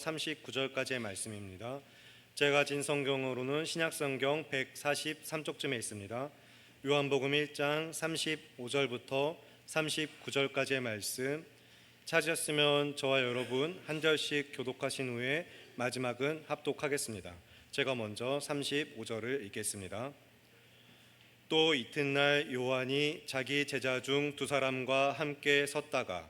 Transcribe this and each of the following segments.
39절까지의 말씀입니다. 제가 가진 성경으로는 신약성경 143쪽쯤에 있습니다. 요한복음 1장 35절부터 39절까지의 말씀 찾으셨으면 저와 여러분 한 절씩 교독하신 후에 마지막은 합독하겠습니다. 제가 먼저 35절을 읽겠습니다. 또 이튿날 요한이 자기 제자 중 두 사람과 함께 섰다가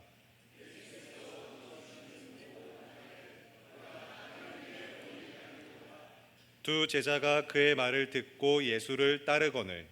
두 제자가 그의 말을 듣고 예수를 따르거늘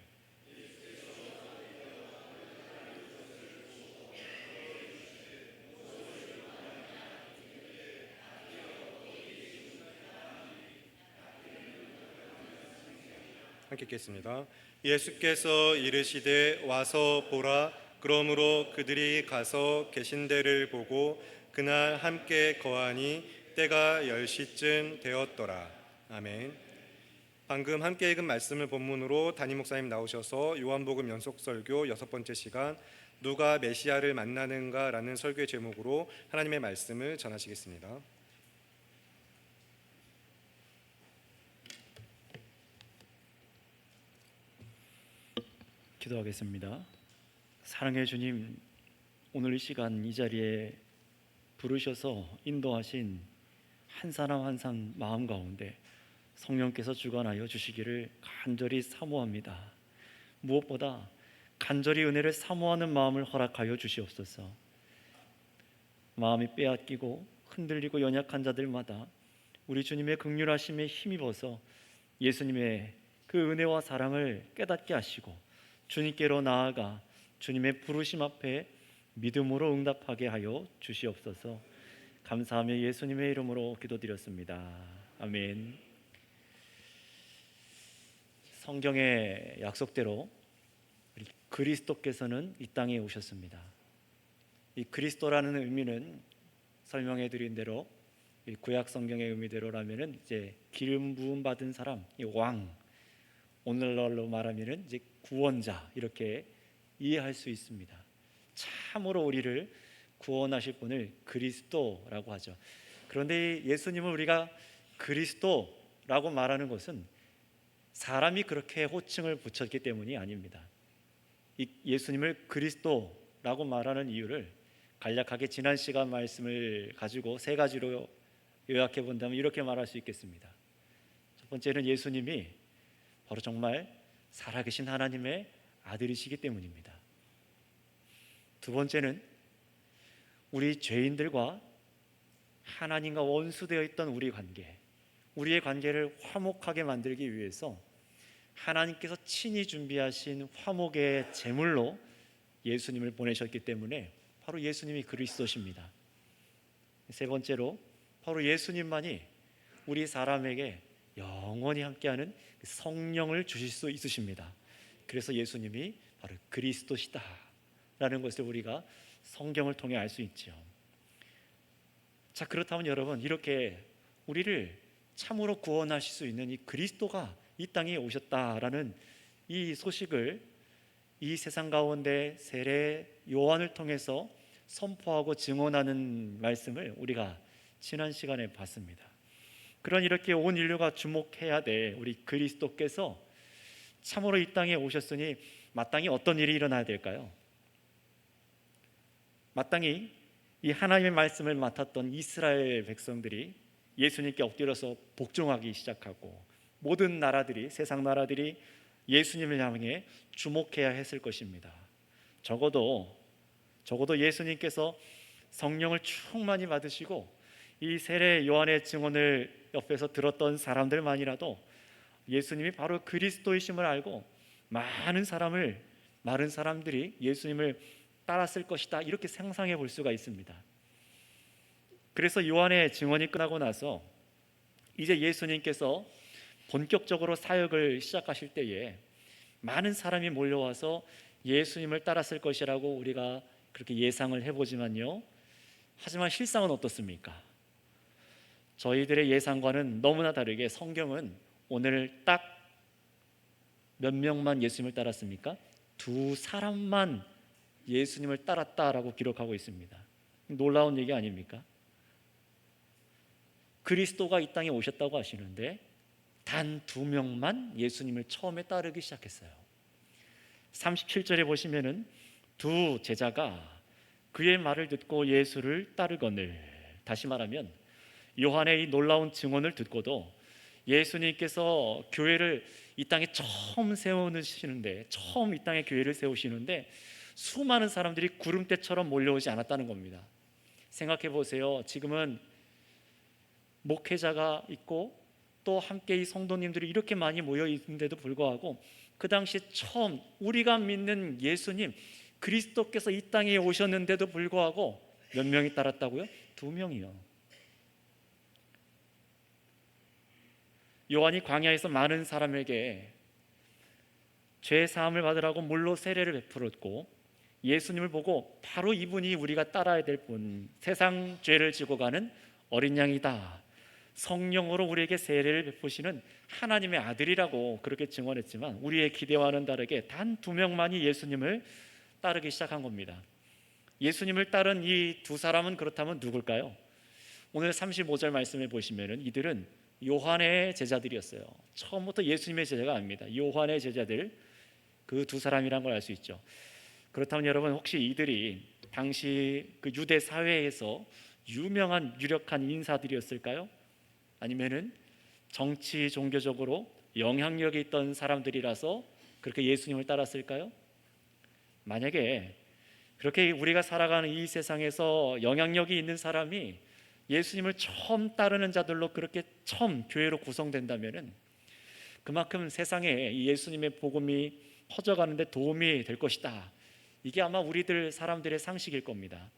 함께 읽겠습니다. 예수께서 이르시되 와서 보라. 그러므로 그들이 가서 계신 데를 보고 그날 함께 거하니 때가 10시쯤 되었더라. 아멘. 방금 함께 읽은 말씀을 본문으로 담임 목사님 나오셔서 요한복음 연속설교 6번째 시간 누가 메시아를 만나는가라는 설교의 제목으로 하나님의 말씀을 전하시겠습니다. 기도하겠습니다. 사랑의 주님, 오늘 이 시간 이 자리에 부르셔서 인도하신 한 사람 한 사람 마음 가운데 성령께서 주관하여 주시기를 간절히 사모합니다. 무엇보다 간절히 은혜를 사모하는 마음을 허락하여 주시옵소서. 마음이 빼앗기고 흔들리고 연약한 자들마다 우리 주님의 긍휼하심에 힘입어서 예수님의 그 은혜와 사랑을 깨닫게 하시고 주님께로 나아가 주님의 부르심 앞에 믿음으로 응답하게 하여 주시옵소서. 감사하며 예수님의 이름으로 기도드렸습니다. 아멘. 성경의 약속대로 우리 그리스도께서는 이 땅에 오셨습니다. 이 그리스도라는 의미는 설명해 드린 대로 이 구약 성경의 의미대로라면은 이제 기름 부음 받은 사람, 이 왕, 오늘날로 말하면은 이제 구원자 이렇게 이해할 수 있습니다. 참으로 우리를 구원하실 분을 그리스도라고 하죠. 그런데 예수님을 우리가 그리스도라고 말하는 것은 사람이 그렇게 호칭을 붙였기 때문이 아닙니다. 이 예수님을 그리스도라고 말하는 이유를 간략하게 지난 시간 말씀을 가지고 세 가지로 요약해 본다면 이렇게 말할 수 있겠습니다. 첫 번째는 예수님이 바로 정말 살아계신 하나님의 아들이시기 때문입니다. 두 번째는 우리 죄인들과 하나님과 원수되어 있던 우리의 관계를 화목하게 만들기 위해서 하나님께서 친히 준비하신 화목의 제물로 예수님을 보내셨기 때문에 바로 예수님이 그리스도십니다. 세 번째로 바로 예수님만이 우리 사람에게 영원히 함께하는 성령을 주실 수 있으십니다. 그래서 예수님이 바로 그리스도시다 라는 것을 우리가 성경을 통해 알 수 있죠. 자, 그렇다면 여러분, 이렇게 우리를 참으로 구원하실 수 있는 이 그리스도가 이 땅에 오셨다라는 이 소식을 이 세상 가운데 세례 요한을 통해서 선포하고 증언하는 말씀을 우리가 지난 시간에 봤습니다. 그런 이렇게 온 인류가 주목해야 될 우리 그리스도께서 참으로 이 땅에 오셨으니 마땅히 어떤 일이 일어나야 될까요? 마땅히 이 하나님의 말씀을 맡았던 이스라엘 백성들이 예수님께 엎드려서 복종하기 시작하고 모든 나라들이, 세상 나라들이 예수님을 향해 주목해야 했을 것입니다. 적어도 예수님께서 성령을 충만히 받으시고 이 세례 요한의 증언을 옆에서 들었던 사람들만이라도 예수님이 바로 그리스도이심을 알고 많은 사람들이 예수님을 따랐을 것이다 이렇게 상상해 볼 수가 있습니다. 그래서 요한의 증언이 끝나고 나서 이제 예수님께서 본격적으로 사역을 시작하실 때에 많은 사람이 몰려와서 예수님을 따랐을 것이라고 우리가 그렇게 예상을 해보지만요, 하지만 실상은 어떻습니까? 저희들의 예상과는 너무나 다르게 성경은 오늘 딱 몇 명만 예수님을 따랐습니까? 두 사람만 예수님을 따랐다라고 기록하고 있습니다. 놀라운 얘기 아닙니까? 그리스도가 이 땅에 오셨다고 하시는데 단 2명만 예수님을 처음에 따르기 시작했어요. 37절에 보시면은 두 제자가 그의 말을 듣고 예수를 따르거늘, 다시 말하면 요한의 이 놀라운 증언을 듣고도 예수님께서 교회를 이 땅에 처음 세우시는데, 처음 이 땅에 교회를 세우시는데 수많은 사람들이 구름대처럼 몰려오지 않았다는 겁니다. 생각해 보세요. 지금은 목회자가 있고 또 함께 이 성도님들이 이렇게 많이 모여 있는데도 불구하고 그 당시 처음 우리가 믿는 예수님 그리스도께서 이 땅에 오셨는데도 불구하고 몇 명이 따랐다고요? 2명이요. 요한이 광야에서 많은 사람에게 죄 사함을 받으라고 물로 세례를 베풀었고 예수님을 보고 바로 이분이 우리가 따라야 될 분, 세상 죄를 지고 가는 어린 양이다, 성령으로 우리에게 세례를 베푸시는 하나님의 아들이라고 그렇게 증언했지만 우리의 기대와는 다르게 단 2명만이 예수님을 따르기 시작한 겁니다. 예수님을 따른 이 두 사람은 그렇다면 누굴까요? 오늘 35절 말씀에 보시면은 이들은 요한의 제자들이었어요. 처음부터 예수님의 제자가 아닙니다. 요한의 제자들, 그 두 사람이란 걸 알 수 있죠. 그렇다면 여러분, 혹시 이들이 당시 그 유대 사회에서 유명한 유력한 인사들이었을까요? 아니면은 정치 종교적으로 영향력이 있던 사람들이라서 그렇게 예수님을 따랐을까요? 만약에 그렇게 우리가 살아가는 이 세상에서 영향력이 있는 사람이 예수님을 처음 따르는 자들로 그렇게 처음 교회로 구성된다면은 그만큼 세상에 이 예수님의 복음이 퍼져가는데 도움이 될 것이다. 이게 아마 우리들 사람들의 상식일 겁니다.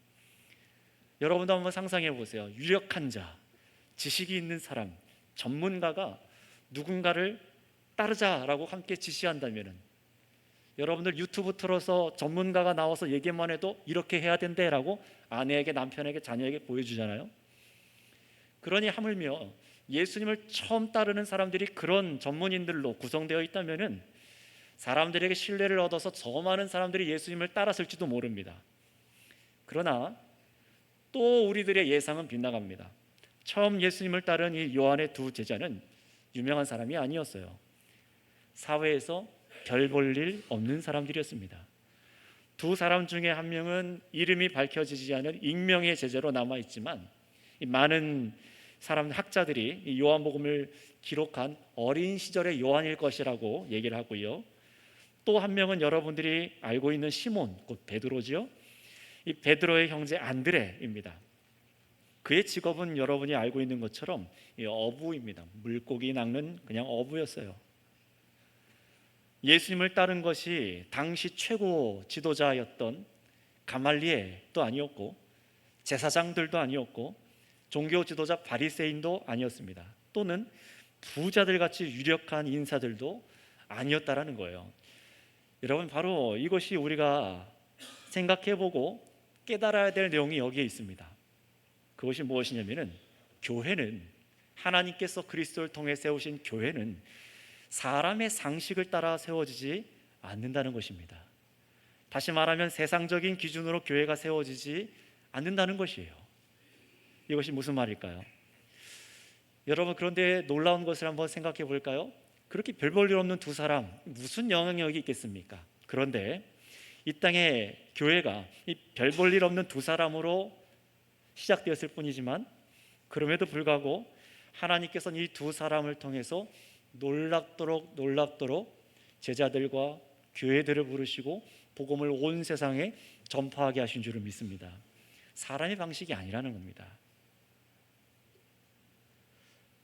여러분도 한번 상상해 보세요. 유력한 자, 지식이 있는 사람, 전문가가 누군가를 따르자라고 함께 지시한다면은 여러분들 유튜브 틀어서 전문가가 나와서 얘기만 해도 이렇게 해야 된대라고 아내에게, 남편에게, 자녀에게 보여주잖아요. 그러니 하물며 예수님을 처음 따르는 사람들이 그런 전문인들로 구성되어 있다면은 사람들에게 신뢰를 얻어서 저 많은 사람들이 예수님을 따랐을지도 모릅니다. 그러나 또 우리들의 예상은 빗나갑니다. 처음 예수님을 따른 이 요한의 두 제자는 유명한 사람이 아니었어요. 사회에서 별 볼 일 없는 사람들이었습니다. 두 사람 중에 한 명은 이름이 밝혀지지 않은 익명의 제자로 남아있지만 많은 사람, 학자들이 이 요한복음을 기록한 어린 시절의 요한일 것이라고 얘기를 하고요. 또 한 명은 여러분들이 알고 있는 시몬, 곧 베드로지요. 이 베드로의 형제 안드레입니다. 그의 직업은 여러분이 알고 있는 것처럼 어부입니다. 물고기 낚는 그냥 어부였어요. 예수님을 따른 것이 당시 최고 지도자였던 가말리엘도 아니었고 제사장들도 아니었고 종교 지도자 바리새인도 아니었습니다. 또는 부자들 같이 유력한 인사들도 아니었다라는 거예요. 여러분, 바로 이것이 우리가 생각해보고 깨달아야 될 내용이 여기에 있습니다. 그것이 무엇이냐면은 교회는, 하나님께서 그리스도를 통해 세우신 교회는 사람의 상식을 따라 세워지지 않는다는 것입니다. 다시 말하면 세상적인 기준으로 교회가 세워지지 않는다는 것이에요. 이것이 무슨 말일까요? 여러분, 그런데 놀라운 것을 한번 생각해 볼까요? 그렇게 별 볼 일 없는 두 사람, 무슨 영향력이 있겠습니까? 그런데 이 땅에 교회가 이 별 볼 일 없는 두 사람으로 시작되었을 뿐이지만 그럼에도 불구하고 하나님께서는 이 두 사람을 통해서 놀랍도록 제자들과 교회들을 부르시고 복음을 온 세상에 전파하게 하신 줄을 믿습니다. 사람의 방식이 아니라는 겁니다.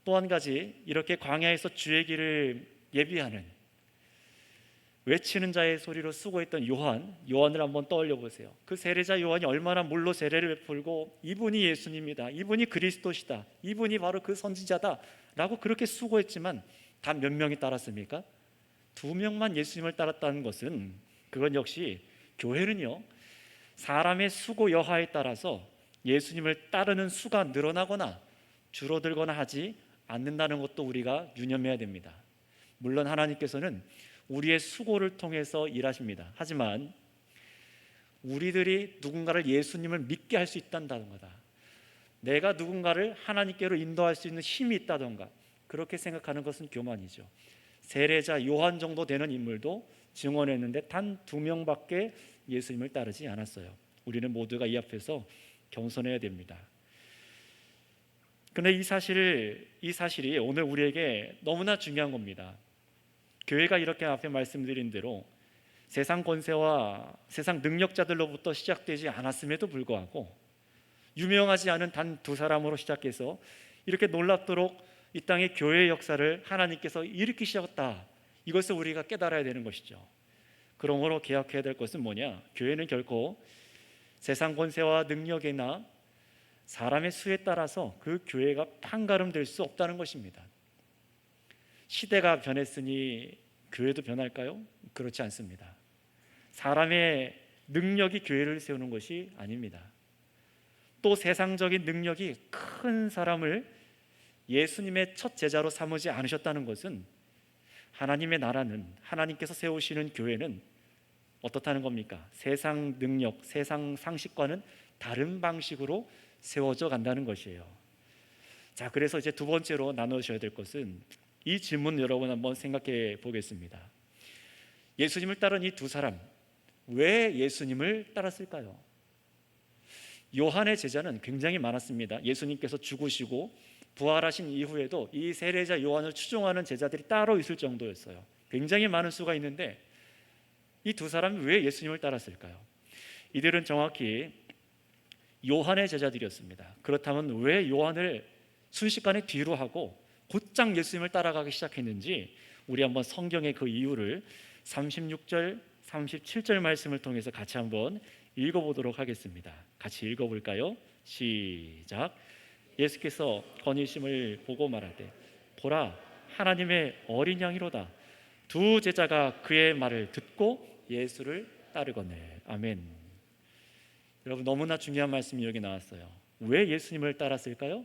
또 한 가지, 이렇게 광야에서 주의 길을 예비하는, 외치는 자의 소리로 수고했던 요한을 한번 떠올려 보세요. 그 세례자 요한이 얼마나 물로 세례를 베풀고 이분이 예수님이다, 이분이 그리스도시다, 이분이 바로 그 선지자다 라고 그렇게 수고했지만 단 몇 명이 따랐습니까? 2명만 예수님을 따랐다는 것은, 그건 역시 교회는요, 사람의 수고 여하에 따라서 예수님을 따르는 수가 늘어나거나 줄어들거나 하지 않는다는 것도 우리가 유념해야 됩니다. 물론 하나님께서는 우리의 수고를 통해서 일하십니다. 하지만 우리들이 누군가를 예수님을 믿게 할 수 있다는 거다. 내가 누군가를 하나님께로 인도할 수 있는 힘이 있다던가 그렇게 생각하는 것은 교만이죠. 세례자 요한 정도 되는 인물도 증언했는데 단 2명밖에 예수님을 따르지 않았어요. 우리는 모두가 이 앞에서 겸손해야 됩니다. 그런데 이 사실이 오늘 우리에게 너무나 중요한 겁니다. 교회가 이렇게 앞에 말씀드린 대로 세상 권세와 세상 능력자들로부터 시작되지 않았음에도 불구하고 유명하지 않은 단 2사람으로 시작해서 이렇게 놀랍도록 이 땅의 교회의 역사를 하나님께서 일으키셨다. 이것을 우리가 깨달아야 되는 것이죠. 그러므로 기억해야 될 것은 뭐냐? 교회는 결코 세상 권세와 능력이나 사람의 수에 따라서 그 교회가 판가름될 수 없다는 것입니다. 시대가 변했으니 교회도 변할까요? 그렇지 않습니다. 사람의 능력이 교회를 세우는 것이 아닙니다. 또 세상적인 능력이 큰 사람을 예수님의 첫 제자로 삼으지 않으셨다는 것은 하나님의 나라는, 하나님께서 세우시는 교회는 어떻다는 겁니까? 세상 능력, 세상 상식과는 다른 방식으로 세워져 간다는 것이에요. 자, 그래서 이제 두 번째로 나누셔야 될 것은 이 질문 여러분 한번 생각해 보겠습니다. 예수님을 따른 이 2사람, 왜 예수님을 따랐을까요? 요한의 제자는 굉장히 많았습니다. 예수님께서 죽으시고 부활하신 이후에도 이 세례자 요한을 추종하는 제자들이 따로 있을 정도였어요. 굉장히 많은 수가 있는데 이 2사람이 왜 예수님을 따랐을까요? 이들은 정확히 요한의 제자들이었습니다. 그렇다면 왜 요한을 순식간에 뒤로 하고 곧장 예수님을 따라가기 시작했는지 우리 한번 성경의 그 이유를 36절, 37절 말씀을 통해서 같이 한번 읽어보도록 하겠습니다. 같이 읽어볼까요? 시작. 예수께서 건의심을 보고 말하되 보라 하나님의 어린 양이로다. 2 제자가 그의 말을 듣고 예수를 따르거늘. 아멘. 여러분 너무나 중요한 말씀이 여기 나왔어요. 왜 예수님을 따랐을까요?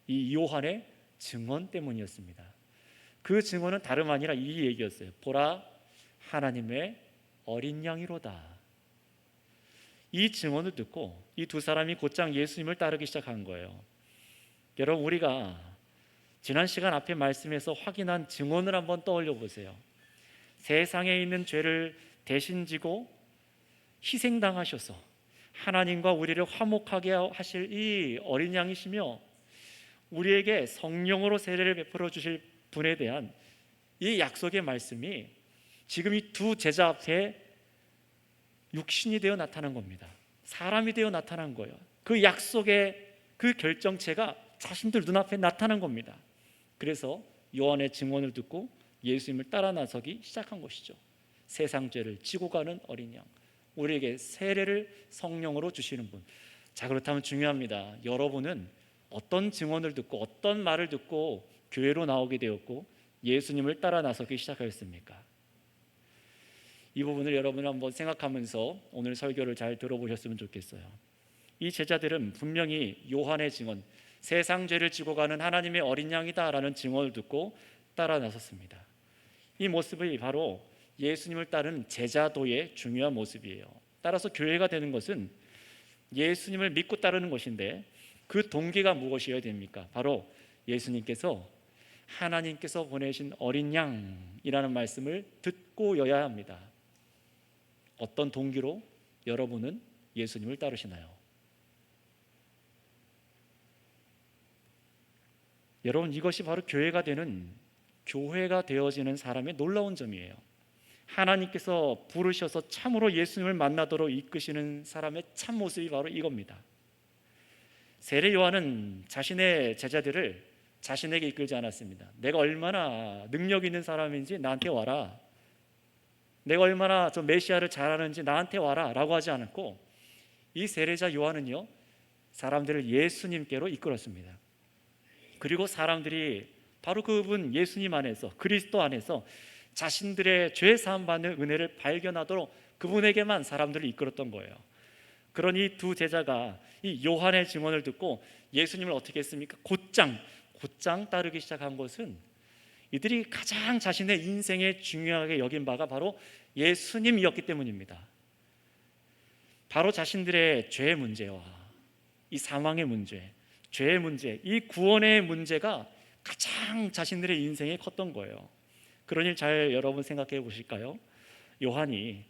이 요한의 증언 때문이었습니다. 그 증언은 다름 아니라 이 얘기였어요. 보라 하나님의 어린 양이로다. 이 증언을 듣고 이 2사람이 곧장 예수님을 따르기 시작한 거예요. 여러분 우리가 지난 시간 앞에 말씀에서 확인한 증언을 한번 떠올려 보세요. 세상에 있는 죄를 대신 지고 희생당하셔서 하나님과 우리를 화목하게 하실 이 어린 양이시며 우리에게 성령으로 세례를 베풀어 주실 분에 대한 이 약속의 말씀이 지금 이 2 제자 앞에 육신이 되어 나타난 겁니다. 사람이 되어 나타난 거예요. 그 약속의 그 결정체가 자신들 눈앞에 나타난 겁니다. 그래서 요한의 증언을 듣고 예수님을 따라 나서기 시작한 것이죠. 세상 죄를 지고 가는 어린 양, 우리에게 세례를 성령으로 주시는 분. 자, 그렇다면 중요합니다. 여러분은 어떤 증언을 듣고 어떤 말을 듣고 교회로 나오게 되었고 예수님을 따라 나서기 시작하였습니까? 이 부분을 여러분 한번 생각하면서 오늘 설교를 잘 들어보셨으면 좋겠어요. 이 제자들은 분명히 요한의 증언, 세상 죄를 지고 가는 하나님의 어린 양이다라는 증언을 듣고 따라 나섰습니다. 이 모습이 바로 예수님을 따르는 제자도의 중요한 모습이에요. 따라서 교회가 되는 것은 예수님을 믿고 따르는 것인데 그 동기가 무엇이어야 됩니까? 바로 예수님께서 하나님께서 보내신 어린 양이라는 말씀을 듣고여야 합니다. 어떤 동기로 여러분은 예수님을 따르시나요? 여러분 이것이 바로 교회가 되는, 교회가 되어지는 사람의 놀라운 점이에요. 하나님께서 부르셔서 참으로 예수님을 만나도록 이끄시는 사람의 참모습이 바로 이겁니다. 세례 요한은 자신의 제자들을 자신에게 이끌지 않았습니다. 내가 얼마나 능력 있는 사람인지 나한테 와라, 내가 얼마나 저 메시아를 잘 아는지 나한테 와라 라고 하지 않았고, 이 세례자 요한은요 사람들을 예수님께로 이끌었습니다. 그리고 사람들이 바로 그분 예수님 안에서, 그리스도 안에서 자신들의 죄 사함 받는 은혜를 발견하도록 그분에게만 사람들을 이끌었던 거예요. 그러니 2 제자가 이 요한의 증언을 듣고 예수님을 어떻게 했습니까? 곧장 따르기 시작한 것은 이들이 가장 자신의 인생에 중요하게 여긴 바가 바로 예수님이었기 때문입니다. 바로 자신들의 죄의 문제와 이 사망의 문제, 죄의 문제, 이 구원의 문제가 가장 자신들의 인생에 컸던 거예요. 그런 일 잘 여러분 생각해 보실까요? 요한이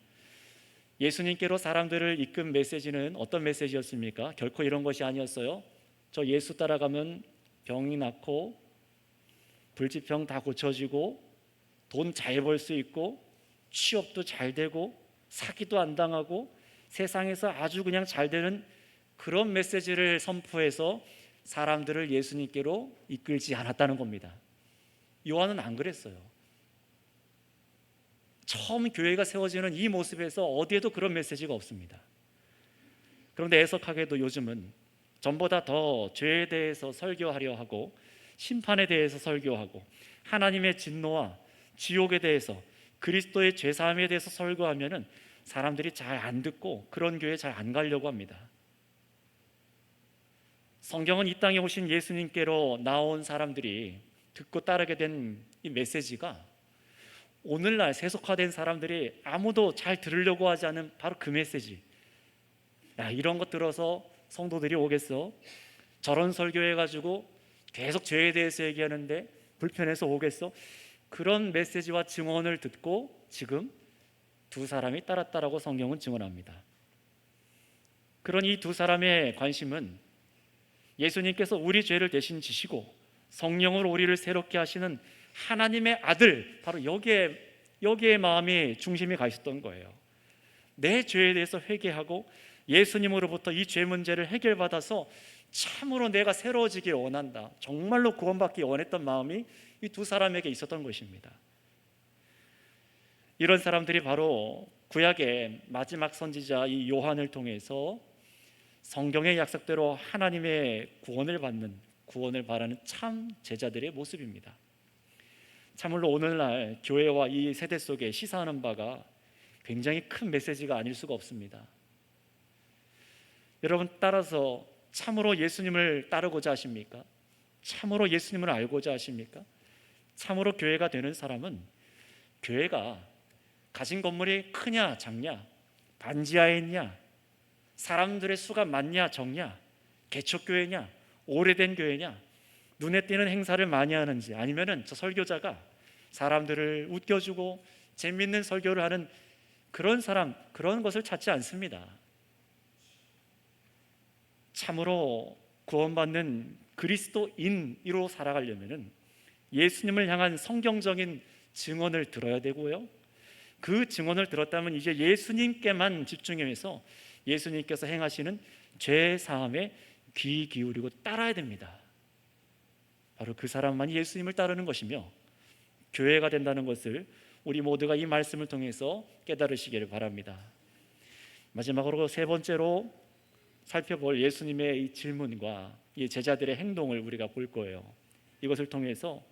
예수님께로 사람들을 이끈 메시지는 어떤 메시지였습니까? 결코 이런 것이 아니었어요. 저 예수 따라가면 병이 낫고 불치병 다 고쳐지고 돈 잘 벌 수 있고 취업도 잘 되고 사기도 안 당하고 세상에서 아주 그냥 잘 되는 그런 메시지를 선포해서 사람들을 예수님께로 이끌지 않았다는 겁니다. 요한은 안 그랬어요. 처음 교회가 세워지는 이 모습에서 어디에도 그런 메시지가 없습니다. 그런데 애석하게도 요즘은 전보다 더 죄에 대해서 설교하려 하고 심판에 대해서 설교하고 하나님의 진노와 지옥에 대해서 그리스도의 죄사함에 대해서 설교하면은 사람들이 잘 안 듣고 그런 교회 잘 안 가려고 합니다. 성경은 이 땅에 오신 예수님께로 나온 사람들이 듣고 따르게 된 이 메시지가 오늘날 세속화된 사람들이 아무도 잘 들으려고 하지 않은 바로 그 메시지. 야, 이런 것 들어서 성도들이 오겠어? 저런 설교해가지고 계속 죄에 대해서 얘기하는데 불편해서 오겠어? 그런 메시지와 증언을 듣고 지금 두 사람이 따랐다라고 성경은 증언합니다. 그런 이 두 사람의 관심은 예수님께서 우리 죄를 대신 지시고 성령으로 우리를 새롭게 하시는 하나님의 아들, 바로 여기에 마음이 중심이 가 있었던 거예요. 내 죄에 대해서 회개하고 예수님으로부터 이 죄 문제를 해결받아서 참으로 내가 새로워지길 원한다, 정말로 구원받기 원했던 마음이 이 두 사람에게 있었던 것입니다. 이런 사람들이 바로 구약의 마지막 선지자 이 요한을 통해서 성경의 약속대로 하나님의 구원을 바라는 참 제자들의 모습입니다. 참으로 오늘날 교회와 이 세대 속에 시사하는 바가 굉장히 큰 메시지가 아닐 수가 없습니다. 여러분, 따라서 참으로 예수님을 따르고자 하십니까? 참으로 예수님을 알고자 하십니까? 참으로 교회가 되는 사람은 교회가 가진 건물이 크냐 작냐, 반지하에 있냐, 사람들의 수가 많냐 적냐, 개척교회냐, 오래된 교회냐, 눈에 띄는 행사를 많이 하는지, 아니면은 저 설교자가 사람들을 웃겨주고 재밌는 설교를 하는 그런 사람, 그런 것을 찾지 않습니다. 참으로 구원받는 그리스도인으로 살아가려면은 예수님을 향한 성경적인 증언을 들어야 되고요, 그 증언을 들었다면 이제 예수님께만 집중해서 예수님께서 행하시는 죄 사함에 귀 기울이고 따라야 됩니다. 바로 그 사람만이 예수님을 따르는 것이며 교회가 된다는 것을 우리 모두가 이 말씀을 통해서 깨달으시기를 바랍니다. 마지막으로 세 번째로 살펴볼 예수님의 이 질문과 이 제자들의 행동을 우리가 볼 거예요. 이것을 통해서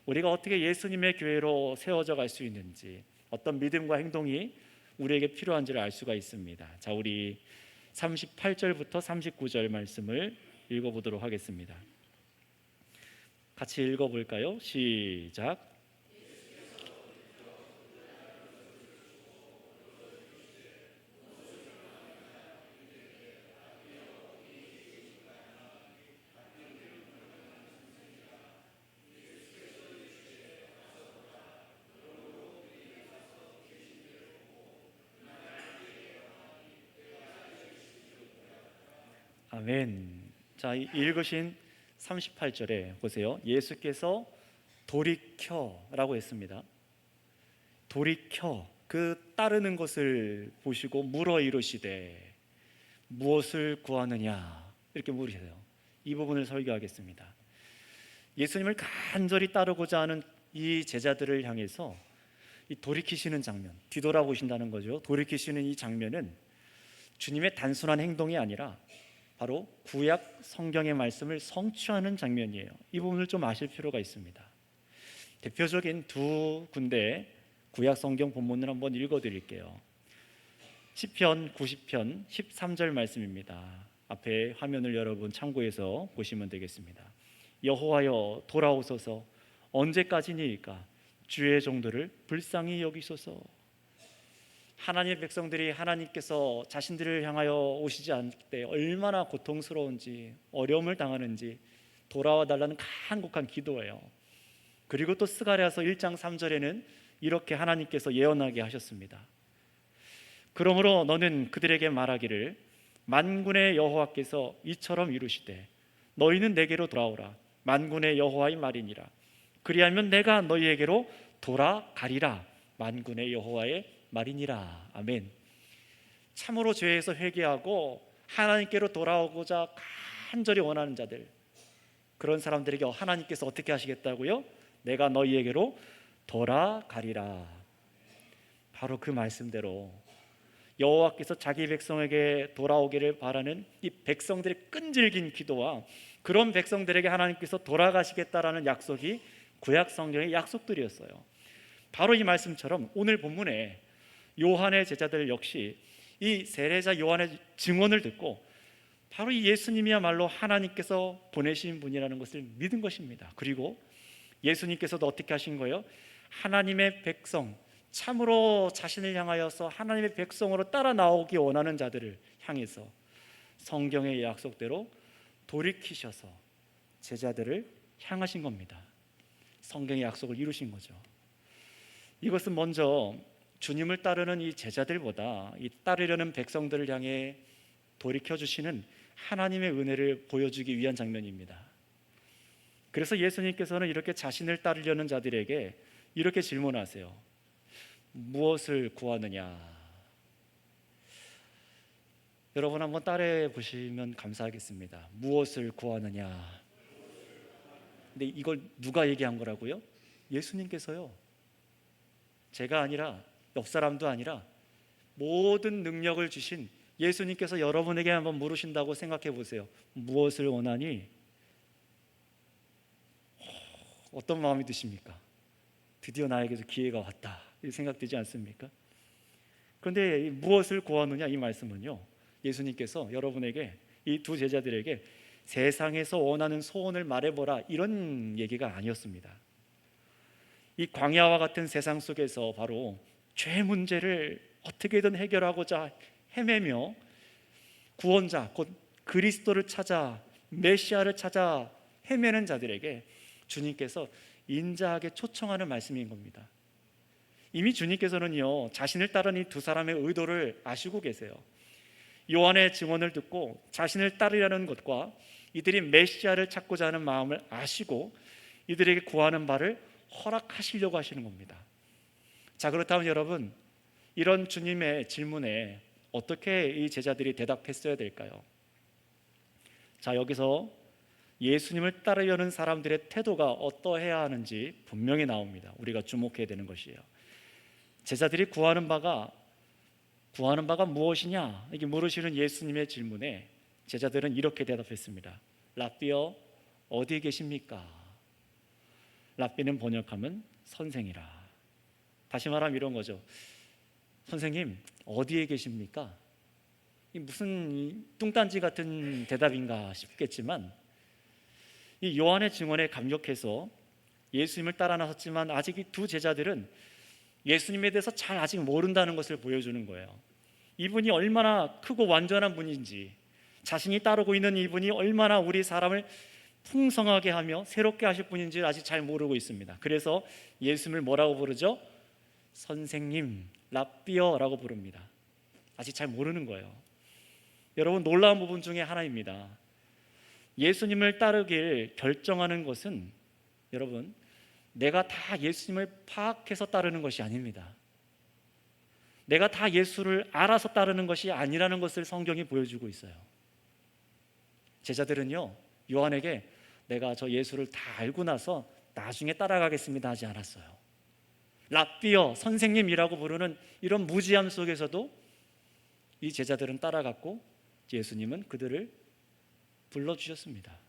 우리가 어떻게 예수님의 교회로 세워져 갈 수 있는지, 어떤 믿음과 행동이 우리에게 필요한지를 알 수가 있습니다. 자, 우리 38절부터 39절 말씀을 읽어보도록 하겠습니다. 같이 읽어볼까요? 시작. 아멘. 자, 읽으신 38절에 보세요. 예수께서 돌이켜라고 했습니다. 돌이켜, 그 따르는 것을 보시고 물어 이르시되 무엇을 구하느냐, 이렇게 물으세요. 이 부분을 설교하겠습니다. 예수님을 간절히 따르고자 하는 이 제자들을 향해서 이 돌이키시는 장면, 뒤돌아보신다는 거죠. 돌이키시는 이 장면은 주님의 단순한 행동이 아니라 바로 구약 성경의 말씀을 성취하는 장면이에요. 이 부분을 좀 아실 필요가 있습니다. 대표적인 두 군데의 구약 성경 본문을 한번 읽어드릴게요. 시편 90편 13절 말씀입니다. 앞에 화면을 여러분 참고해서 보시면 되겠습니다. 여호와여 돌아오소서, 언제까지니이까 주의 종들을 불쌍히 여기소서. 하나님의 백성들이 하나님께서 자신들을 향하여 오시지 않을 때 얼마나 고통스러운지, 어려움을 당하는지 돌아와 달라는 간곡한 기도예요. 그리고 또 스가랴서 1장 3절에는 이렇게 하나님께서 예언하게 하셨습니다. 그러므로 너는 그들에게 말하기를 만군의 여호와께서 이처럼 이루시되 너희는 내게로 돌아오라. 만군의 여호와의 말이니라. 그리하면 내가 너희에게로 돌아가리라. 만군의 여호와의 말이니라. 아멘. 참으로 죄에서 회개하고 하나님께로 돌아오고자 간절히 원하는 자들, 그런 사람들에게 하나님께서 어떻게 하시겠다고요? 내가 너희에게로 돌아가리라. 바로 그 말씀대로 여호와께서 자기 백성에게 돌아오기를 바라는 이 백성들의 끈질긴 기도와 그런 백성들에게 하나님께서 돌아가시겠다라는 약속이 구약 성경의 약속들이었어요. 바로 이 말씀처럼 오늘 본문에 요한의 제자들 역시 이 세례자 요한의 증언을 듣고 바로 이 예수님이야말로 하나님께서 보내신 분이라는 것을 믿은 것입니다. 그리고 예수님께서도 어떻게 하신 거예요? 하나님의 백성, 참으로 자신을 향하여서 하나님의 백성으로 따라 나오기 원하는 자들을 향해서 성경의 약속대로 돌이키셔서 제자들을 향하신 겁니다. 성경의 약속을 이루신 거죠. 이것은 먼저 주님을 따르는 이 제자들보다 이 따르려는 백성들을 향해 돌이켜주시는 하나님의 은혜를 보여주기 위한 장면입니다. 그래서 예수님께서는 이렇게 자신을 따르려는 자들에게 이렇게 질문하세요. 무엇을 구하느냐? 여러분 한번 따라해 보시면 감사하겠습니다. 무엇을 구하느냐? 근데 이걸 누가 얘기한 거라고요? 예수님께서요. 제가 아니라, 옆 사람도 아니라 모든 능력을 주신 예수님께서 여러분에게 한번 물으신다고 생각해 보세요. 무엇을 원하니? 어떤 마음이 드십니까? 드디어 나에게도 기회가 왔다, 이 생각되지 않습니까? 그런데 무엇을 구하느냐, 이 말씀은요, 예수님께서 여러분에게, 이 두 제자들에게 세상에서 원하는 소원을 말해보라, 이런 얘기가 아니었습니다. 이 광야와 같은 세상 속에서 바로 죄 문제를 어떻게든 해결하고자 헤매며 구원자, 곧 그리스도를 찾아, 메시아를 찾아 헤매는 자들에게 주님께서 인자하게 초청하는 말씀인 겁니다. 이미 주님께서는요, 자신을 따르는 이 두 사람의 의도를 아시고 계세요. 요한의 증언을 듣고 자신을 따르려는 것과 이들이 메시아를 찾고자 하는 마음을 아시고 이들에게 구하는 바를 허락하시려고 하시는 겁니다. 자, 그렇다면 여러분, 이런 주님의 질문에 어떻게 이 제자들이 대답했어야 될까요? 자, 여기서 예수님을 따르려는 사람들의 태도가 어떠해야 하는지 분명히 나옵니다. 우리가 주목해야 되는 것이에요. 제자들이 구하는 바가 무엇이냐? 이렇게 물으시는 예수님의 질문에 제자들은 이렇게 대답했습니다. 랍비여, 어디 계십니까? 랍비는 번역하면 선생이라. 다시 말하면 이런 거죠. 선생님, 어디에 계십니까? 무슨 뚱딴지 같은 대답인가 싶겠지만 이 요한의 증언에 감격해서 예수님을 따라 나섰지만 아직 이 두 제자들은 예수님에 대해서 잘 아직 모른다는 것을 보여주는 거예요. 이분이 얼마나 크고 완전한 분인지, 자신이 따르고 있는 이분이 얼마나 우리 사람을 풍성하게 하며 새롭게 하실 분인지 아직 잘 모르고 있습니다. 그래서 예수님을 뭐라고 부르죠? 선생님, 랍비어라고 부릅니다. 아직 잘 모르는 거예요. 여러분, 놀라운 부분 중에 하나입니다. 예수님을 따르길 결정하는 것은 여러분, 내가 다 예수님을 파악해서 따르는 것이 아닙니다. 내가 다 예수를 알아서 따르는 것이 아니라는 것을 성경이 보여주고 있어요. 제자들은요, 요한에게 내가 저 예수를 다 알고 나서 나중에 따라가겠습니다 하지 않았어요. 랍비어, 선생님이라고 부르는 이런 무지함 속에서도 이 제자들은 따라갔고 예수님은 그들을 불러주셨습니다.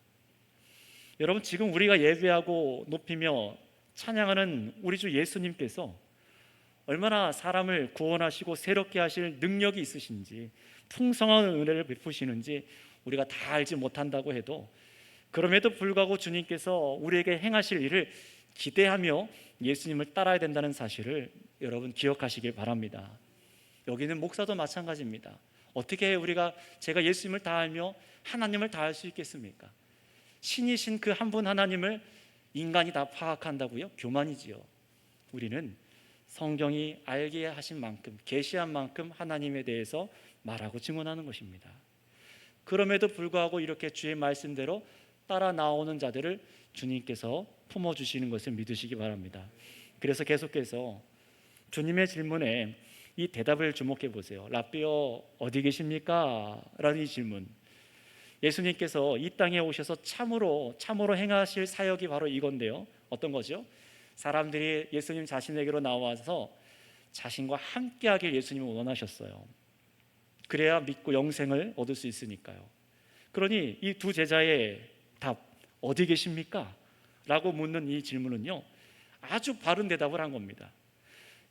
여러분, 지금 우리가 예배하고 높이며 찬양하는 우리 주 예수님께서 얼마나 사람을 구원하시고 새롭게 하실 능력이 있으신지, 풍성한 은혜를 베푸시는지 우리가 다 알지 못한다고 해도, 그럼에도 불구하고 주님께서 우리에게 행하실 일을 기대하며 예수님을 따라야 된다는 사실을 여러분 기억하시길 바랍니다. 여기는 목사도 마찬가지입니다. 어떻게 제가 예수님을 다 알며 하나님을 다 알 수 있겠습니까? 신이신 그 한 분 하나님을 인간이 다 파악한다고요? 교만이지요. 우리는 성경이 알게 하신 만큼, 계시한 만큼 하나님에 대해서 말하고 증언하는 것입니다. 그럼에도 불구하고 이렇게 주의 말씀대로 따라 나오는 자들을 주님께서 품어주시는 것을 믿으시기 바랍니다. 그래서 계속해서 주님의 질문에 이 대답을 주목해 보세요. 랍비여 어디 계십니까? 라는 이 질문. 예수님께서 이 땅에 오셔서 참으로 행하실 사역이 바로 이건데요. 어떤 거죠? 사람들이 예수님 자신에게로 나와서 자신과 함께하길 예수님은 원하셨어요. 그래야 믿고 영생을 얻을 수 있으니까요. 그러니 이 두 제자의 답, 어디 계십니까? 라고 묻는 이 질문은요, 아주 바른 대답을 한 겁니다.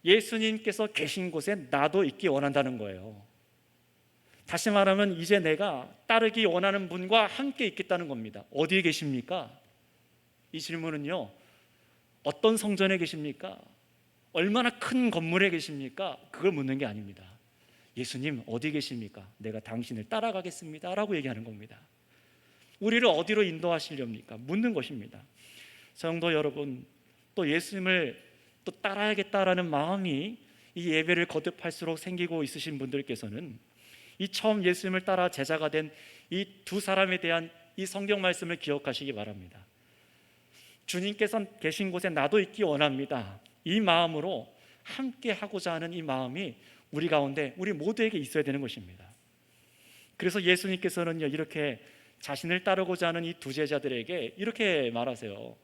예수님께서 계신 곳에 나도 있기 원한다는 거예요. 다시 말하면 이제 내가 따르기 원하는 분과 함께 있겠다는 겁니다. 어디에 계십니까? 이 질문은요, 어떤 성전에 계십니까? 얼마나 큰 건물에 계십니까? 그걸 묻는 게 아닙니다. 예수님 어디 계십니까? 내가 당신을 따라가겠습니다 라고 얘기하는 겁니다. 우리를 어디로 인도하시렵니까? 묻는 것입니다. 성도 여러분, 또 예수님을 또 따라야겠다라는 마음이 이 예배를 거듭할수록 생기고 있으신 분들께서는 이 처음 예수님을 따라 제자가 된 이 두 사람에 대한 이 성경 말씀을 기억하시기 바랍니다. 주님께서 계신 곳에 나도 있기 원합니다. 이 마음으로 함께 하고자 하는 이 마음이 우리 가운데 우리 모두에게 있어야 되는 것입니다. 그래서 예수님께서는요, 이렇게 자신을 따르고자 하는 이 두 제자들에게 이렇게 말하세요.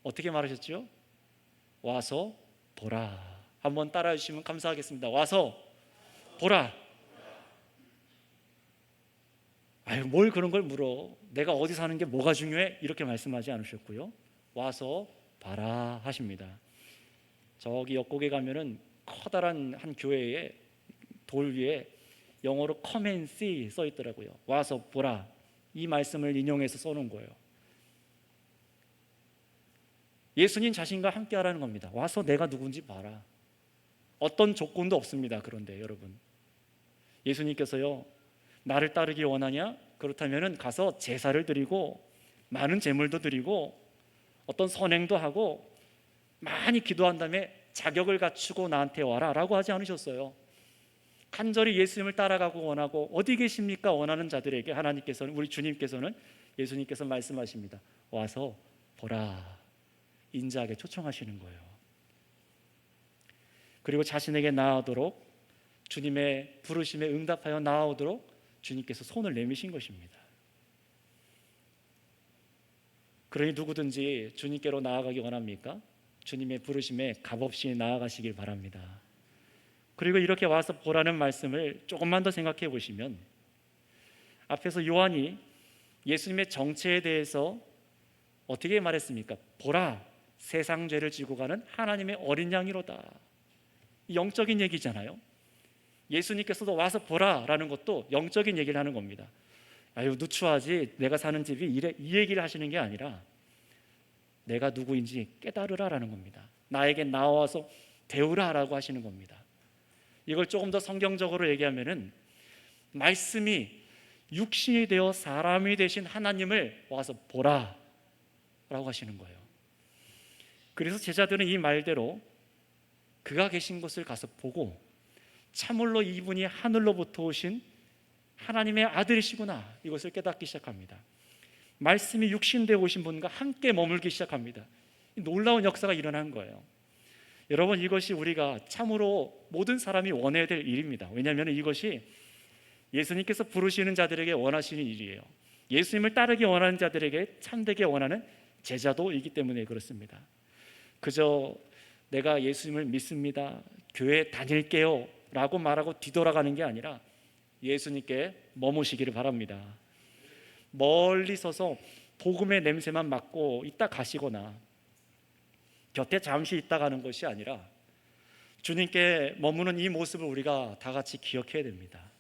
어떻게 말하셨죠? 와서 보라. 한번 따라해 주시면 감사하겠습니다. 와서 보라. 아유, 뭘 그런 걸 물어. 내가 어디 사는 게 뭐가 중요해? 이렇게 말씀하지 않으셨고요. 와서 봐라 하십니다. 저기 옆곡에 가면은 커다란 한 교회에 돌 위에 영어로 Come and see 써 있더라고요. 와서 보라. 이 말씀을 인용해서 써놓은 거예요. 예수님 자신과 함께 하라는 겁니다. 와서 내가 누군지 봐라. 어떤 조건도 없습니다. 그런데 여러분, 예수님께서요, 나를 따르기 원하냐? 그렇다면 가서 제사를 드리고 많은 제물도 드리고 어떤 선행도 하고 많이 기도한 다음에 자격을 갖추고 나한테 와라 라고 하지 않으셨어요. 간절히 예수님을 따라가고 원하고 어디 계십니까? 원하는 자들에게 하나님께서는, 우리 주님께서는, 예수님께서 말씀하십니다. 와서 보라. 인자하게 초청하시는 거예요. 그리고 자신에게 나아오도록, 주님의 부르심에 응답하여 나아오도록 주님께서 손을 내미신 것입니다. 그러니 누구든지 주님께로 나아가기 원합니까? 주님의 부르심에 값없이 나아가시길 바랍니다. 그리고 이렇게 와서 보라는 말씀을 조금만 더 생각해 보시면, 앞에서 요한이 예수님의 정체에 대해서 어떻게 말했습니까? 보라, 세상 죄를 지고 가는 하나님의 어린 양이로다. 영적인 얘기잖아요. 예수님께서도 와서 보라라는 것도 영적인 얘기를 하는 겁니다. 아유, 누추하지, 내가 사는 집이 이래, 이 얘기를 하시는 게 아니라 내가 누구인지 깨달으라라는 겁니다. 나에게 나와서 배우라라고 하시는 겁니다. 이걸 조금 더 성경적으로 얘기하면은 말씀이 육신이 되어 사람이 되신 하나님을 와서 보라라고 하시는 거예요. 그래서 제자들은 이 말대로 그가 계신 곳을 가서 보고 참으로 이분이 하늘로부터 오신 하나님의 아들이시구나, 이것을 깨닫기 시작합니다. 말씀이 육신되어 오신 분과 함께 머물기 시작합니다. 놀라운 역사가 일어난 거예요. 여러분, 이것이 우리가 참으로 모든 사람이 원해야 될 일입니다. 왜냐하면 이것이 예수님께서 부르시는 자들에게 원하시는 일이에요. 예수님을 따르기 원하는 자들에게 참되게 원하는 제자도이기 때문에 그렇습니다. 그저 내가 예수님을 믿습니다, 교회 다닐게요 라고 말하고 뒤돌아가는 게 아니라 예수님께 머무시기를 바랍니다. 멀리 서서 복음의 냄새만 맡고 있다 가시거나 곁에 잠시 있다 가는 것이 아니라 주님께 머무는 이 모습을 우리가 다 같이 기억해야 됩니다.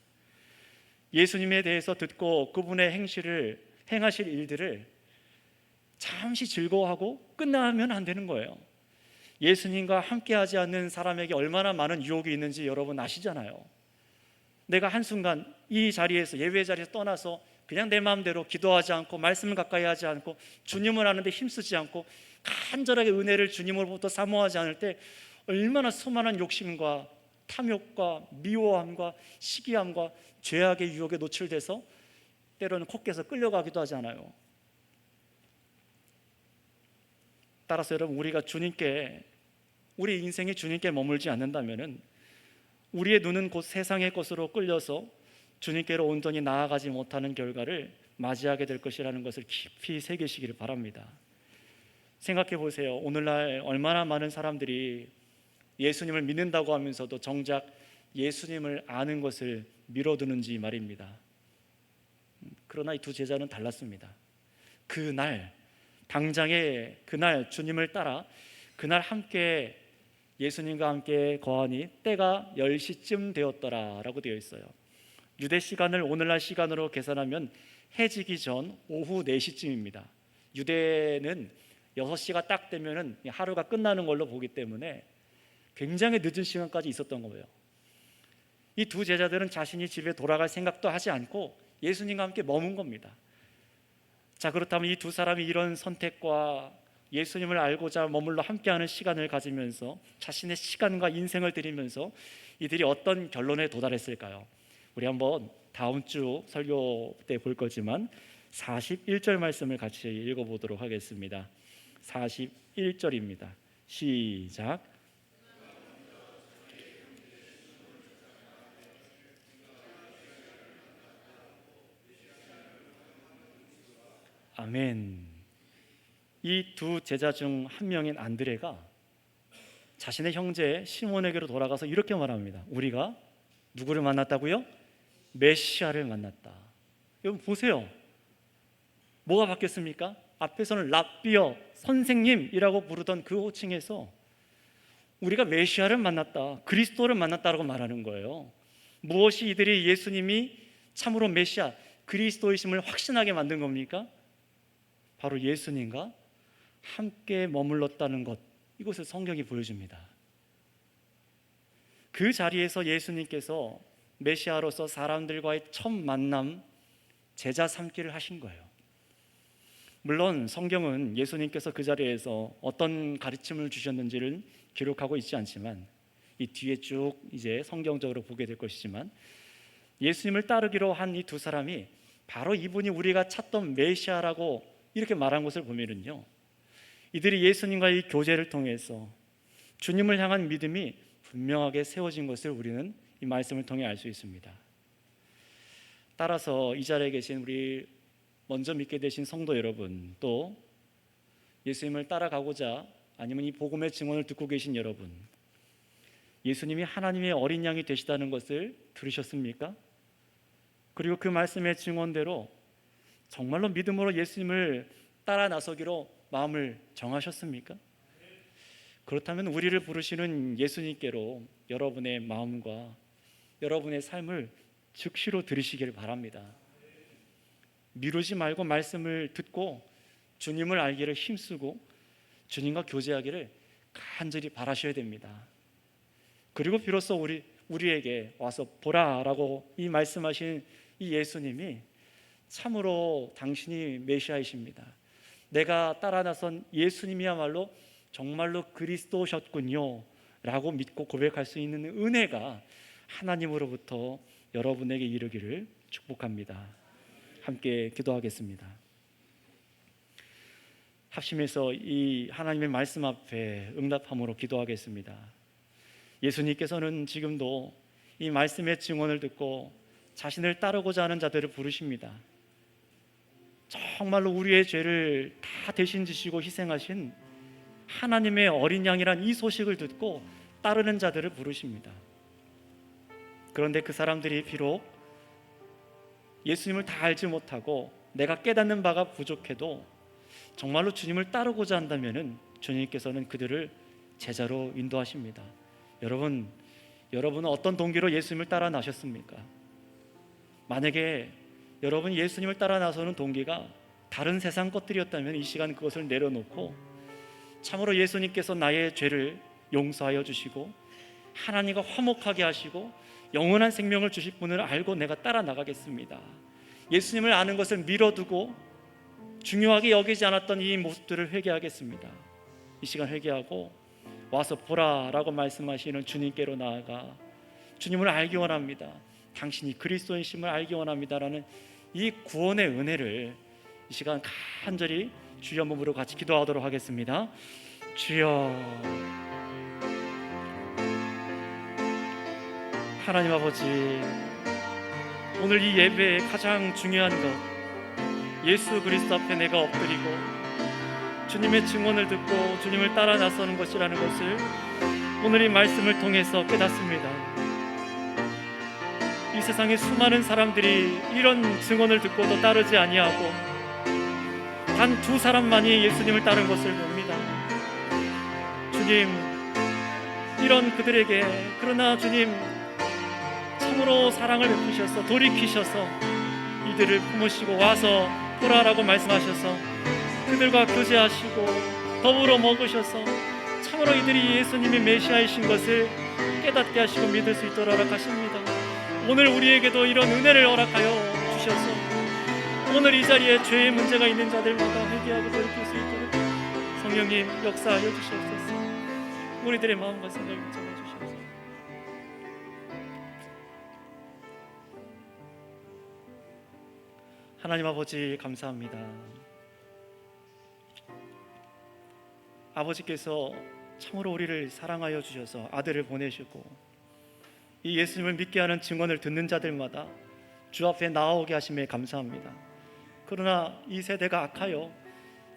예수님에 대해서 듣고 그분의 행하실 일들을 잠시 즐거워하고 끝나면 안 되는 거예요. 예수님과 함께하지 않는 사람에게 얼마나 많은 유혹이 있는지 여러분 아시잖아요. 내가 한순간 이 자리에서, 예배 자리에서 떠나서 그냥 내 마음대로 기도하지 않고 말씀을 가까이 하지 않고 주님을 아는데 힘쓰지 않고 간절하게 은혜를 주님으로부터 사모하지 않을 때 얼마나 수많은 욕심과 탐욕과 미워함과 시기함과 죄악의 유혹에 노출돼서 때로는 콧께서 끌려가기도 하잖아요. 따라서 여러분, 우리가 주님께, 우리 인생이 주님께 머물지 않는다면 우리의 눈은 곧 세상의 것으로 끌려서 주님께로 온전히 나아가지 못하는 결과를 맞이하게 될 것이라는 것을 깊이 새기시기를 바랍니다. 생각해 보세요. 오늘날 얼마나 많은 사람들이 예수님을 믿는다고 하면서도 정작 예수님을 아는 것을 미뤄두는지 말입니다. 그러나 이 두 제자는 달랐습니다. 그날, 당장에 그날 주님을 따라 그날 함께 예수님과 함께 거하니 때가 10시쯤 되었더라 라고 되어 있어요. 유대 시간을 오늘날 시간으로 계산하면 해지기 전 오후 4시쯤입니다. 유대는 6시가 딱 되면 하루가 끝나는 걸로 보기 때문에 굉장히 늦은 시간까지 있었던 거예요. 이 두 제자들은 자신이 집에 돌아갈 생각도 하지 않고 예수님과 함께 머문 겁니다. 자, 그렇다면 이 두 사람이 이런 선택과 예수님을 알고자 머물러 함께하는 시간을 가지면서 자신의 시간과 인생을 드리면서 이들이 어떤 결론에 도달했을까요? 우리 한번 다음 주 설교 때 볼 거지만 41절 말씀을 같이 읽어보도록 하겠습니다. 41절입니다. 시작. 아멘. 이 두 제자 중 한 명인 안드레가 자신의 형제 시몬에게로 돌아가서 이렇게 말합니다. 우리가 누구를 만났다고요? 메시아를 만났다. 여러분 보세요. 뭐가 바뀌었습니까? 앞에서는 랍비어, 선생님이라고 부르던 그 호칭에서 우리가 메시아를 만났다, 그리스도를 만났다라고 말하는 거예요. 무엇이 이들이 예수님이 참으로 메시아, 그리스도이심을 확신하게 만든 겁니까? 바로 예수님과 함께 머물렀다는 것, 이것을 성경이 보여줍니다. 그 자리에서 예수님께서 메시아로서 사람들과의 첫 만남, 제자 삼기를 하신 거예요. 물론 성경은 예수님께서 그 자리에서 어떤 가르침을 주셨는지를 기록하고 있지 않지만 이 뒤에 쭉 이제 성경적으로 보게 될 것이지만 예수님을 따르기로 한 이 두 사람이 바로 이분이 우리가 찾던 메시아라고 이렇게 말한 것을 보면은요, 이들이 예수님과의 이 교제를 통해서 주님을 향한 믿음이 분명하게 세워진 것을 우리는 이 말씀을 통해 알 수 있습니다. 따라서 이 자리에 계신 우리 먼저 믿게 되신 성도 여러분, 또 예수님을 따라가고자 아니면 이 복음의 증언을 듣고 계신 여러분, 예수님이 하나님의 어린 양이 되시다는 것을 들으셨습니까? 그리고 그 말씀의 증언대로 정말로 믿음으로 예수님을 따라 나서기로 마음을 정하셨습니까? 그렇다면 우리를 부르시는 예수님께로 여러분의 마음과 여러분의 삶을 즉시로 들으시길 바랍니다. 미루지 말고 말씀을 듣고 주님을 알기를 힘쓰고 주님과 교제하기를 간절히 바라셔야 됩니다. 그리고 비로소 우리에게 와서 보라라고 이 말씀하신 이 예수님이 참으로 당신이 메시아이십니다, 내가 따라 나선 예수님이야말로 정말로 그리스도셨군요 라고 믿고 고백할 수 있는 은혜가 하나님으로부터 여러분에게 이르기를 축복합니다. 함께 기도하겠습니다. 합심해서 이 하나님의 말씀 앞에 응답함으로 기도하겠습니다. 예수님께서는 지금도 이 말씀의 증언을 듣고 자신을 따르고자 하는 자들을 부르십니다. 정말로 우리의 죄를 다 대신 지시고 희생하신 하나님의 어린 양이란 이 소식을 듣고 따르는 자들을 부르십니다. 그런데 그 사람들이 비록 예수님을 다 알지 못하고 내가 깨닫는 바가 부족해도 정말로 주님을 따르고자 한다면 주님께서는 그들을 제자로 인도하십니다. 여러분은 어떤 동기로 예수님을 따라 나셨습니까? 만약에 여러분이 예수님을 따라 나서는 동기가 다른 세상 것들이었다면 이 시간 그것을 내려놓고 참으로 예수님께서 나의 죄를 용서하여 주시고 하나님과 화목하게 하시고 영원한 생명을 주실 분을 알고 내가 따라 나가겠습니다. 예수님을 아는 것을 미뤄두고 중요하게 여기지 않았던 이 모습들을 회개하겠습니다. 이 시간 회개하고 와서 보라라고 말씀하시는 주님께로 나아가 주님을 알기 원합니다. 당신이 그리스도이심을 알기 원합니다라는 이 구원의 은혜를 이 시간 간절히 주여 몸으로 같이 기도하도록 하겠습니다. 주여, 하나님 아버지, 오늘 이 예배의 가장 중요한 것, 예수 그리스도 앞에 내가 엎드리고 주님의 증언을 듣고 주님을 따라 나서는 것이라는 것을 오늘 이 말씀을 통해서 깨닫습니다. 이 세상에 수많은 사람들이 이런 증언을 듣고도 따르지 아니하고 단 두 사람만이 예수님을 따른 것을 봅니다. 주님, 이런 그들에게 그러나 주님 참으로 사랑을 베푸셔서 돌이키셔서 이들을 품으시고 와서 보라라고 말씀하셔서 그들과 교제하시고 더불어 먹으셔서 참으로 이들이 예수님이 메시아이신 것을 깨닫게 하시고 믿을 수 있도록 허락하십니다. 오늘 우리에게도 이런 은혜를 허락하여 주셔서 오늘 이 자리에 죄의 문제가 있는 자들마다 회개하고 돌이킬 수 있도록 성령님 역사하여 주시옵소서. 우리들의 마음과 생각을 붙잡아 주시옵소서. 하나님 아버지, 감사합니다. 아버지께서 참으로 우리를 사랑하여 주셔서 아들을 보내시고 이 예수님을 믿게 하는 증언을 듣는 자들마다 주 앞에 나아오게 하심에 감사합니다. 그러나 이 세대가 악하여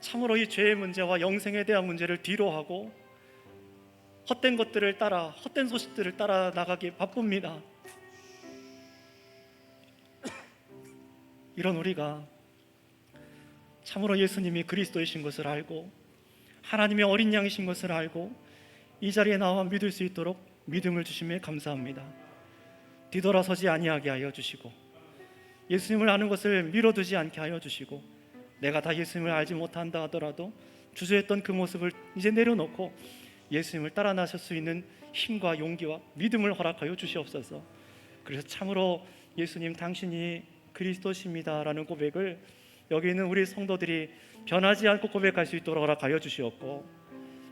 참으로 이 죄의 문제와 영생에 대한 문제를 뒤로하고 헛된 것들을 따라, 헛된 소식들을 따라 나가기 바쁩니다. 이런 우리가 참으로 예수님이 그리스도이신 것을 알고 하나님의 어린 양이신 것을 알고 이 자리에 나와 믿을 수 있도록 믿음을 주심에 감사합니다. 뒤돌아서지 아니하게 하여 주시고 예수님을 아는 것을 미뤄두지 않게 하여 주시고 내가 다 예수님을 알지 못한다 하더라도 주저했던 그 모습을 이제 내려놓고 예수님을 따라 나설 수 있는 힘과 용기와 믿음을 허락하여 주시옵소서. 그래서 참으로 예수님 당신이 그리스도십니다 라는 고백을 여기 있는 우리 성도들이 변하지 않고 고백할 수 있도록 허락하여 주시옵고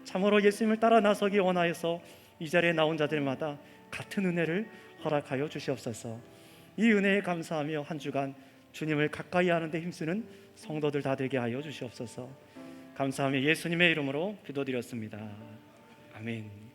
참으로 예수님을 따라 나서기 원하여서 이 자리에 나온 자들마다 같은 은혜를 허락하여 주시옵소서. 이 은혜에 감사하며 한 주간 주님을 가까이 하는 데 힘쓰는 성도들 다 되게 하여 주시옵소서. 감사하며 예수님의 이름으로 기도드렸습니다. 아멘.